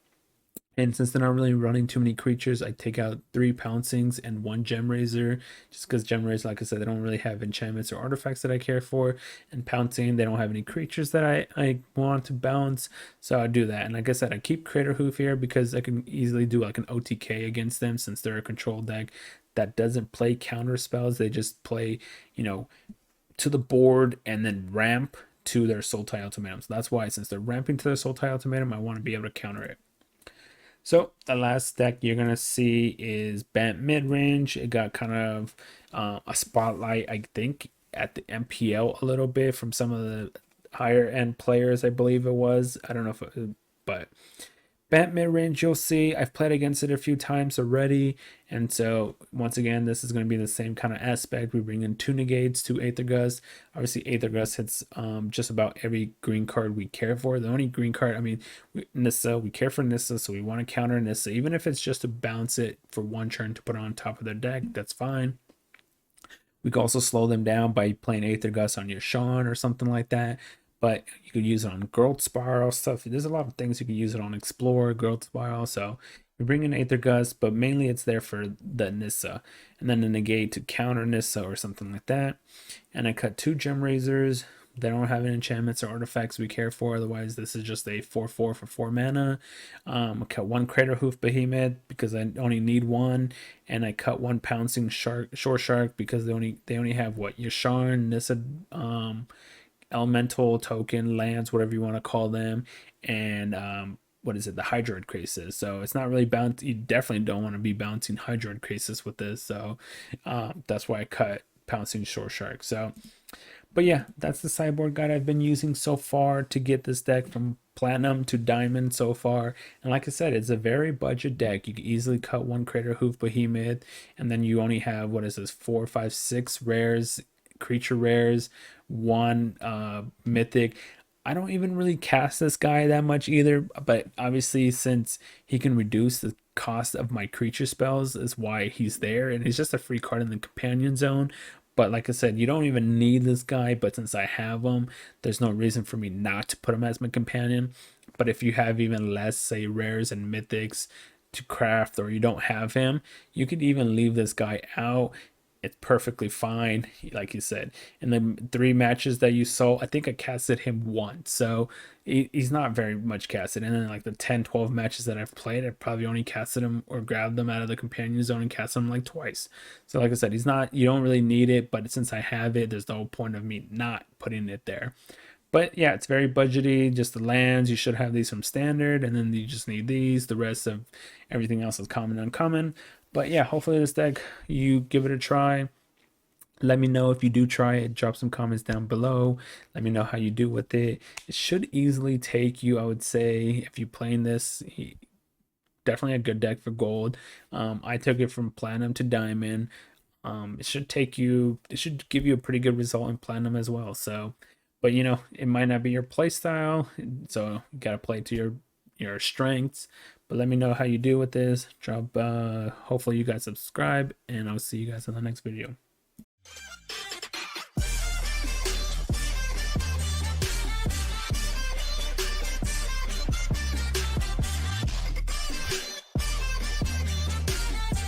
A: And since they're not really running too many creatures, I take out 3 Pouncings and 1 Gemrazer, just because Gemrazer, like I said, they don't really have enchantments or artifacts that I care for. And Pouncing, they don't have any creatures that I want to bounce, so I do that. And like I said, I keep Crater Hoof here because I can easily do like an OTK against them, since they're a control deck that doesn't play counter spells. They just play, to the board and then ramp to their Sultai Ultimatum. So that's why, since they're ramping to their Sultai Ultimatum, I want to be able to counter it. So the last deck you're going to see is Bant Midrange. It got kind of a spotlight, I think, at the MPL a little bit from some of the higher end players, I believe it was. I don't know but Bant Midrange, you'll see, I've played against it a few times already. And so once again, this is going to be the same kind of aspect. We bring in 2 negates, 2 Aether Gust. Obviously, Aether Gust hits just about every green card we care for. The only green card, Nissa, we care for Nissa, so we want to counter Nissa. Even if it's just to bounce it for 1 turn to put on top of their deck, that's fine. We can also slow them down by playing Aether Gust on your Sean or something like that. But you could use it on Growth Spiral stuff. There's a lot of things you can use it on. Explore, Growth Spiral. So we bring in Aether Gust, but mainly it's there for the Nissa. And then the negate to counter Nissa or something like that. And I cut 2 Gemrazers. They don't have any enchantments or artifacts we care for. Otherwise, this is just a 4/4 for 4 mana. I cut 1 Crater Hoof Behemoth because I only need 1. And I cut 1 Pouncing Shoreshark because they only have what? Yasharn, Nissa, elemental token lands, whatever you want to call them, and what is it, the Hydroid Krasis. So it's not really bounce. You definitely don't want to be bouncing Hydroid Krasis with this. So that's why I cut Pouncing Shoreshark. So, but yeah, that's the sideboard guide I've been using so far to get this deck from Platinum to Diamond so far. And like I said, it's a very budget deck. You can easily cut 1 Crater Hoof Behemoth, and then you only have, what is this, 4, 5, 6 rares, creature rares, 1 mythic. I don't even really cast this guy that much either, but obviously since he can reduce the cost of my creature spells is why he's there, and he's just a free card in the companion zone. But like I said, you don't even need this guy, but since I have him, there's no reason for me not to put him as my companion. But if you have even less, say, rares and mythics to craft, or you don't have him, you could even leave this guy out. It's perfectly fine. Like you said, in the 3 matches that you saw, I think I casted him once, so he's not very much casted. And then like the 10, 12 matches that I've played, I've probably only casted him or grabbed them out of the companion zone and casted him like twice. So like I said, he's not, you don't really need it, but since I have it, there's no point of me not putting it there. But yeah, it's very budgety. Just the lands, you should have these from standard, and then you just need these. The rest of everything else is common and uncommon. But yeah, hopefully this deck, you give it a try. Let me know if you do try it. Drop some comments down below. Let me know how you do with it. It should easily take you, I would say, if you're playing this, definitely a good deck for gold. I took it from platinum to diamond. It should give you a pretty good result in platinum as well. So, but you know, it might not be your play style, so you gotta play to your strengths. But let me know how you do with this. Hopefully you guys subscribe, and I'll see you guys in the next video.